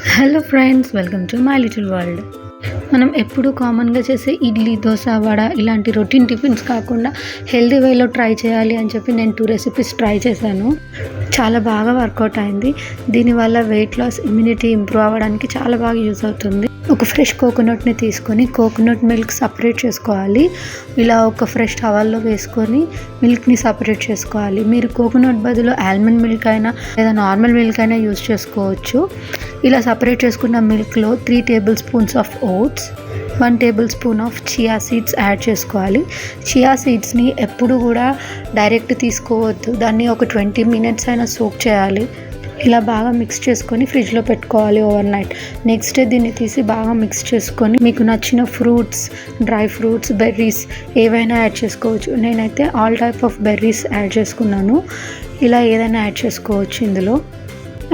Hello friends, welcome to my little world. మనం ఎప్పుడు కామన్గా చేసే ఇడ్లీ, దోశ, వడ ఇలాంటి రొటీన్ టిఫిన్స్ కాకుండా హెల్దీ వేలో ట్రై చేయాలి అని చెప్పి నేను 2 రెసిపీస్ ట్రై చేశాను. చాలా బాగా వర్కౌట్ అయింది. దీనివల్ల వెయిట్ లాస్, ఇమ్యూనిటీ ఇంప్రూవ్ అవ్వడానికి చాలా బాగా యూజ్ అవుతుంది. ఒక ఫ్రెష్ కోకోనట్ని తీసుకొని కోకోనట్ మిల్క్ సపరేట్ చేసుకోవాలి. ఇలా ఒక ఫ్రెష్ టవల్లో వేసుకొని మిల్క్ని సపరేట్ చేసుకోవాలి. మీరు కోకోనట్ బదులు ఆల్మండ్ మిల్క్ అయినా లేదా నార్మల్ మిల్క్ అయినా యూజ్ చేసుకోవచ్చు. ఇలా సపరేట్ చేసుకున్న మిల్క్లో 3 table spoons of votes, 1 table spoon of chia seeds add చేసుకోవాలి. చియా సీడ్స్ని ఎప్పుడు కూడా డైరెక్ట్ తీసుకోవద్దు. దాన్ని ఒక 20 మినిట్స్ అయినా సోక్ చేయాలి. ఇలా బాగా మిక్స్ చేసుకొని ఫ్రిడ్జ్లో పెట్టుకోవాలి ఓవర్ నైట్. నెక్స్ట్ డే దీన్ని తీసి బాగా మిక్స్ చేసుకొని మీకు నచ్చిన ఫ్రూట్స్, డ్రై ఫ్రూట్స్, బెర్రీస్ ఏవైనా యాడ్ చేసుకోవచ్చు. నేనైతే all type of berries add చేసుకున్నాను. ఇలా ఏదైనా యాడ్ చేసుకోవచ్చు ఇందులో.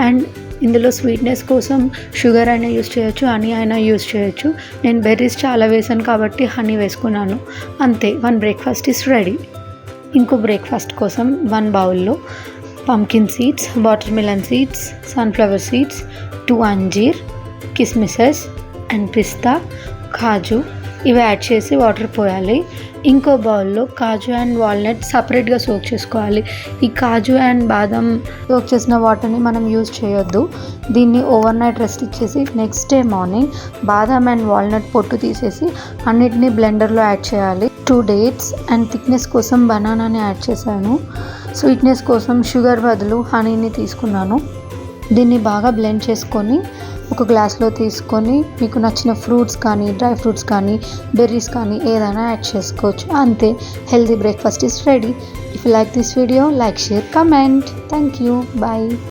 అండ్ ఇందులో స్వీట్నెస్ కోసం షుగర్ అయినా యూస్ చేయొచ్చు, హనీ అయినా యూస్ చేయొచ్చు. నేను బెర్రీస్ చాలా వేసాను కాబట్టి హనీ వేసుకున్నాను. అంతే, 1 బ్రేక్ఫాస్ట్ ఈస్ రెడీ. ఇంకో బ్రేక్ఫాస్ట్ కోసం 1 బౌల్లో pumpkin seeds, watermelon seeds, sunflower seeds, 2 అంజీర్, కిస్మిసెస్ అండ్ పిస్తా, కాజు ఇవి యాడ్ చేసి వాటర్ పోయాలి. ఇంకో బౌల్లో కాజు అండ్ వాల్నట్ సపరేట్గా సోక్ చేసుకోవాలి. ఈ కాజు అండ్ బాదం సోక్ చేసిన వాటర్ని మనం యూజ్ చేయొద్దు. దీన్ని ఓవర్ నైట్ రెస్ట్ ఇచ్చేసి నెక్స్ట్ డే మార్నింగ్ బాదం అండ్ వాల్నట్ పొట్టు తీసేసి అన్నిటినీ బ్లెండర్లో యాడ్ చేయాలి. 2 డేట్స్ అండ్ థిక్నెస్ కోసం బనానాని యాడ్ చేశాను. స్వీట్నెస్ కోసం షుగర్ బదులు హనీని తీసుకున్నాను. దీన్ని బాగా బ్లెండ్ చేసుకొని ఒక గ్లాస్లో తీసుకొని మీకు నచ్చిన ఫ్రూట్స్ కానీ, డ్రై ఫ్రూట్స్ కానీ, బెర్రీస్ కానీ ఏదైనా యాడ్ చేసుకోవచ్చు. అంతే, healthy breakfast is ready. If you like this video, like, share, comment. Thank you. Bye.